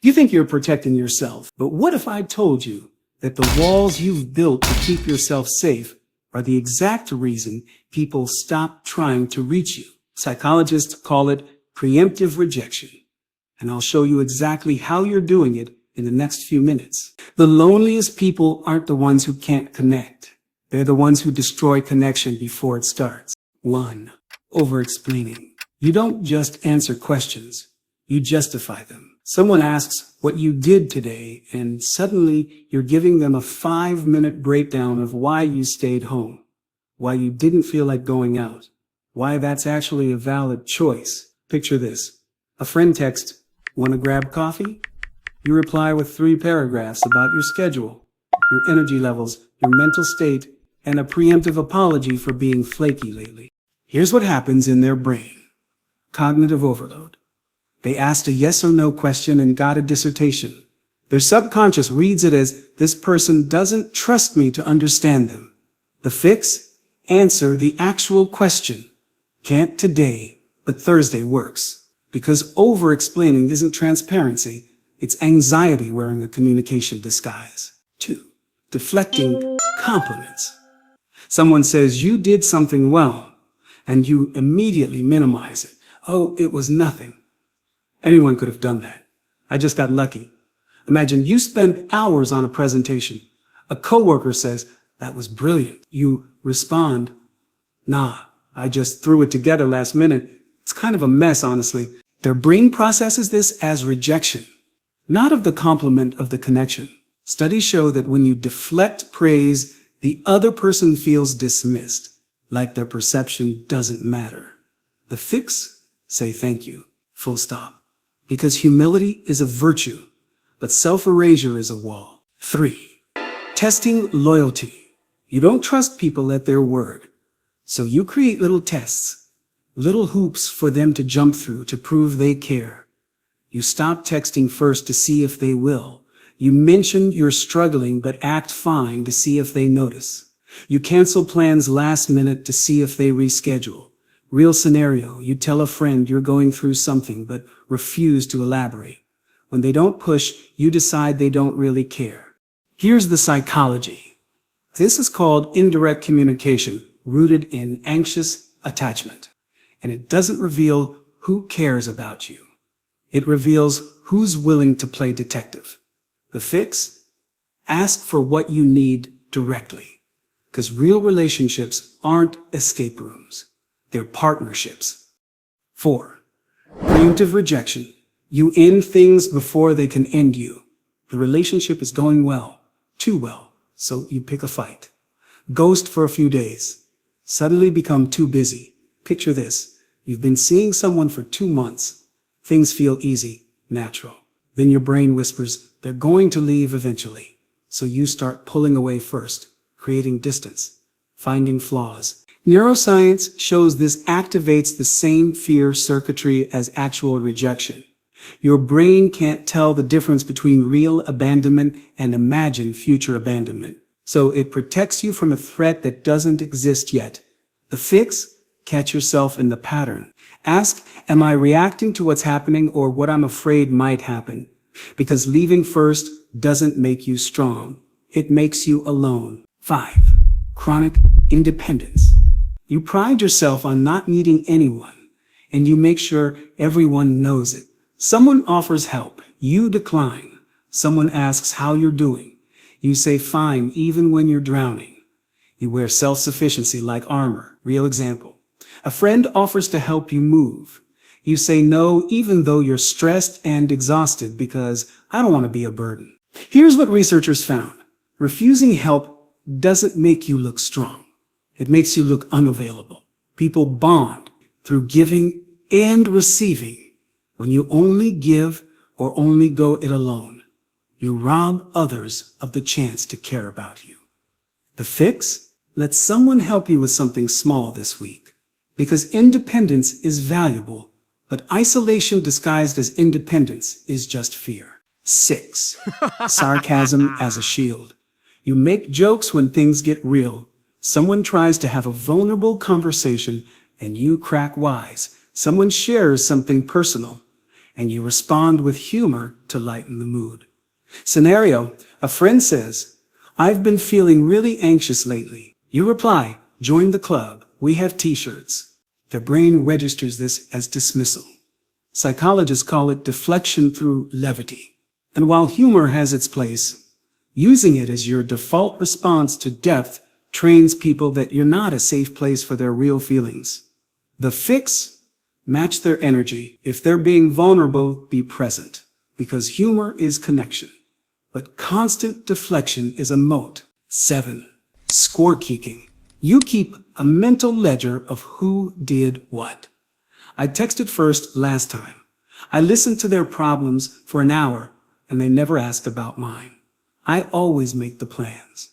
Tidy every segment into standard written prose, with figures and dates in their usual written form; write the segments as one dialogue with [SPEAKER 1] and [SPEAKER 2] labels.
[SPEAKER 1] You think you're protecting yourself, but what if I told you that the walls you've built to keep yourself safe are the exact reason people stop trying to reach you? Psychologists call it preemptive rejection, and I'll show you exactly how you're doing it in the next few minutes. The loneliest people aren't the ones who can't connect. They're the ones who destroy connection before it starts. 1. Over-explaining. You don't just answer questions, you justify them. Someone asks what you did today, and suddenly you're giving them a 5-minute breakdown of why you stayed home, why you didn't feel like going out, why that's actually a valid choice. Picture this. A friend texts, "Want to grab coffee?" You reply with 3 paragraphs about your schedule, your energy levels, your mental state, and a preemptive apology for being flaky lately. Here's what happens in their brain. Cognitive overload. They asked a yes or no question and got a dissertation. Their subconscious reads it as, "This person doesn't trust me to understand them." The fix? Answer the actual question. Can't today, but Thursday works. Because over-explaining isn't transparency, it's anxiety wearing a communication disguise. 2. Deflecting compliments. Someone says you did something well, and you immediately minimize it. "Oh, it was nothing. Anyone could have done that. I just got lucky." Imagine you spend hours on a presentation. A coworker says, "That was brilliant." You respond, "Nah, I just threw it together last minute. It's kind of a mess, honestly." Their brain processes this as rejection, not of the compliment, of the connection. Studies show that when you deflect praise, the other person feels dismissed, like their perception doesn't matter. The fix? Say thank you. Full stop. Because humility is a virtue, but self-erasure is a wall. 3. Testing loyalty. You don't trust people at their word, so you create little tests, little hoops for them to jump through to prove they care. You stop texting first to see if they will. You mention you're struggling but act fine to see if they notice. You cancel plans last minute to see if they reschedule. Real scenario, you tell a friend you're going through something but refuse to elaborate. When they don't push, you decide they don't really care. Here's the psychology. This is called indirect communication, rooted in anxious attachment. And it doesn't reveal who cares about you. It reveals who's willing to play detective. The fix? Ask for what you need directly. Because real relationships aren't escape rooms. They're partnerships. 4. Preemptive rejection. You end things before they can end you. The relationship is going well, too well, so you pick a fight. Ghost for a few days. Suddenly become too busy. Picture this. You've been seeing someone for 2 months. Things feel easy, natural. Then your brain whispers, they're going to leave eventually. So you start pulling away first, creating distance, finding flaws. Neuroscience shows this activates the same fear circuitry as actual rejection. Your brain can't tell the difference between real abandonment and imagined future abandonment. So it protects you from a threat that doesn't exist yet. The fix? Catch yourself in the pattern. Ask, am I reacting to what's happening or what I'm afraid might happen? Because leaving first doesn't make you strong. It makes you alone. 5. Chronic independence. You pride yourself on not needing anyone, and you make sure everyone knows it. Someone offers help. You decline. Someone asks how you're doing. You say fine even when you're drowning. You wear self-sufficiency like armor. Real example. A friend offers to help you move. You say no even though you're stressed and exhausted because I don't want to be a burden. Here's what researchers found. Refusing help doesn't make you look strong. It makes you look unavailable. People bond through giving and receiving. When you only give or only go it alone, you rob others of the chance to care about you. The fix? Let someone help you with something small this week. Because independence is valuable, but isolation disguised as independence is just fear. 6. Sarcasm as a shield. You make jokes when things get real. Someone tries to have a vulnerable conversation and you crack wise. Someone shares something personal and you respond with humor to lighten the mood. Scenario: a friend says, "I've been feeling really anxious lately." You reply, "Join the club. We have t-shirts." Their brain registers this as dismissal. Psychologists call it deflection through levity. And while humor has its place, using it as your default response to depth trains people that you're not a safe place for their real feelings. The fix: match their energy. If they're being vulnerable, be present. Because humor is connection. But constant deflection is a moat. 7. Scorekeeping. You keep a mental ledger of who did what. I texted first last time. I listened to their problems for an hour, and they never asked about mine. I always make the plans.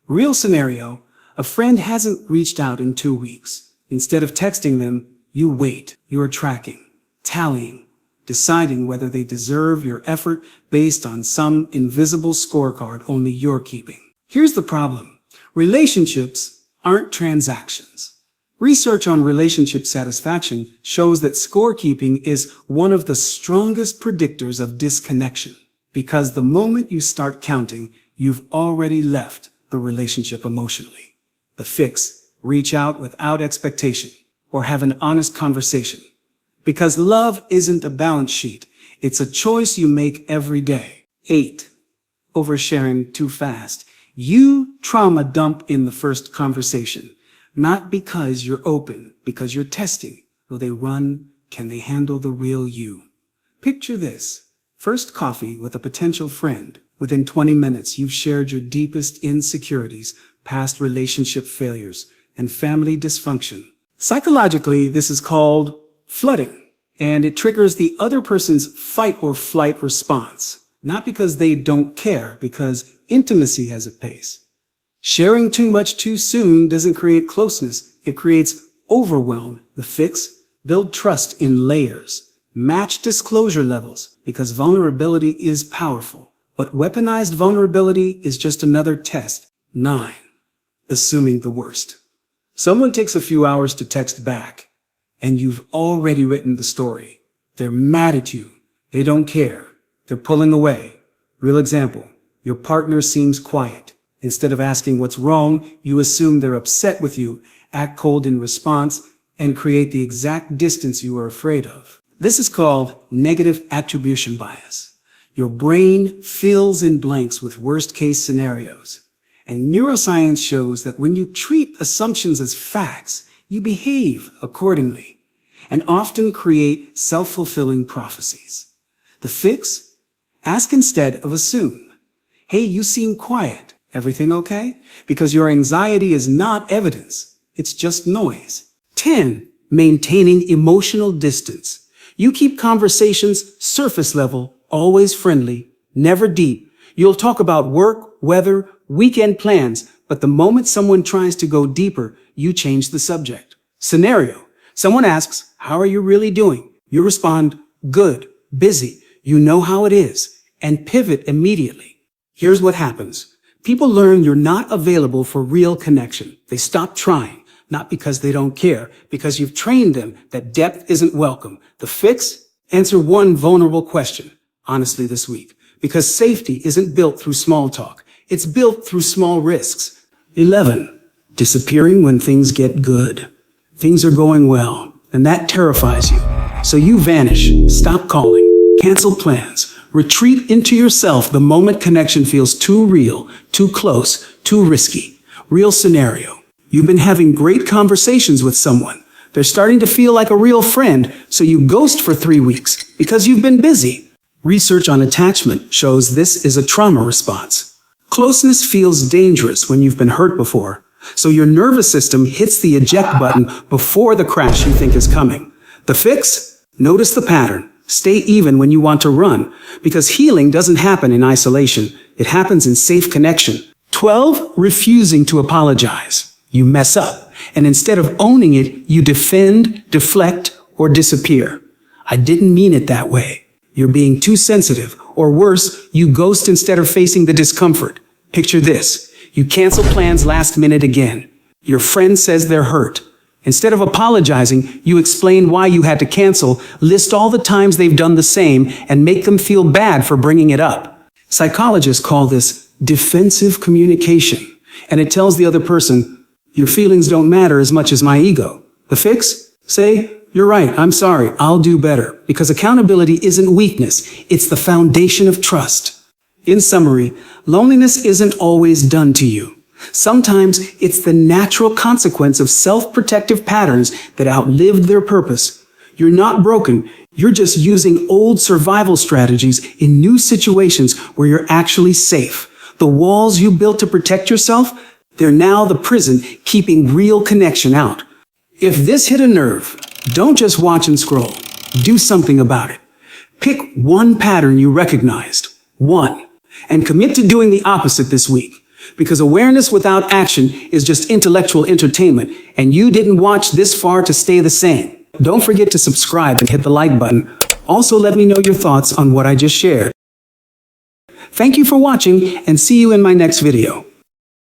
[SPEAKER 1] Real scenario: a friend hasn't reached out in 2 weeks. Instead of texting them, you wait. You are tracking, tallying, deciding whether they deserve your effort based on some invisible scorecard only you're keeping. Here's the problem: relationships aren't transactions. Research on relationship satisfaction shows that scorekeeping is one of the strongest predictors of disconnection. Because the moment you start counting, you've already left the relationship emotionally. The fix: reach out without expectation, or have an honest conversation. Because love isn't a balance sheet. It's a choice you make every day. 8. Oversharing too fast. You trauma dump in the first conversation. Not because you're open, because you're testing. Will they run? Can they handle the real you? Picture this. First coffee with a potential friend. Within 20 minutes, you've shared your deepest insecurities, past relationship failures, and family dysfunction. Psychologically, this is called flooding, and it triggers the other person's fight or flight response. Not because they don't care, because intimacy has a pace. Sharing too much too soon doesn't create closeness, it creates overwhelm. The fix: build trust in layers. Match disclosure levels, because vulnerability is powerful. But weaponized vulnerability is just another test. 9. Assuming the worst. Someone takes a few hours to text back, and you've already written the story. They're mad at you. They don't care. They're pulling away. Real example: your partner seems quiet. Instead of asking what's wrong, you assume they're upset with you, act cold in response, and create the exact distance you are afraid of. This is called negative attribution bias. Your brain fills in blanks with worst-case scenarios. And neuroscience shows that when you treat assumptions as facts, you behave accordingly, and often create self-fulfilling prophecies. The fix: ask instead of assume. Hey, you seem quiet. Everything okay? Because your anxiety is not evidence. It's just noise. 10. Maintaining emotional distance. You keep conversations surface level, always friendly, never deep. You'll talk about work, weather, weekend plans, but the moment someone tries to go deeper, you change the subject. Scenario: someone asks, "How are you really doing?" You respond, "Good, busy, you know how it is," and pivot immediately. Here's what happens. People learn you're not available for real connection. They stop trying, not because they don't care, because you've trained them that depth isn't welcome. The fix: answer one vulnerable question honestly this week. Because safety isn't built through small talk. It's built through small risks. 11. Disappearing when things get good. Things are going well, and that terrifies you. So you vanish, stop calling, cancel plans, retreat into yourself the moment connection feels too real, too close, too risky. Real scenario: you've been having great conversations with someone. They're starting to feel like a real friend, so you ghost for 3 weeks because you've been busy. Research on attachment shows this is a trauma response. Closeness feels dangerous when you've been hurt before, so your nervous system hits the eject button before the crash you think is coming. The fix: notice the pattern. Stay even when you want to run, because healing doesn't happen in isolation. It happens in safe connection. 12. Refusing to apologize. You mess up, and instead of owning it, you defend, deflect, or disappear. I didn't mean it that way. You're being too sensitive, or worse, you ghost instead of facing the discomfort. Picture this. You cancel plans last minute again. Your friend says they're hurt. Instead of apologizing, you explain why you had to cancel, list all the times they've done the same, and make them feel bad for bringing it up. Psychologists call this defensive communication, and it tells the other person, your feelings don't matter as much as my ego. The fix? Say, you're right, I'm sorry, I'll do better. Because accountability isn't weakness, it's the foundation of trust. In summary, loneliness isn't always done to you. Sometimes it's the natural consequence of self-protective patterns that outlived their purpose. You're not broken, you're just using old survival strategies in new situations where you're actually safe. The walls you built to protect yourself, they're now the prison keeping real connection out. If this hit a nerve, don't just watch and scroll. Do something about it. Pick one pattern you recognized, one, and commit to doing the opposite this week. Because awareness without action is just intellectual entertainment, and you didn't watch this far to stay the same. Don't forget to subscribe and hit the like button. Also, let me know your thoughts on what I just shared. Thank you for watching, and see you in my next video.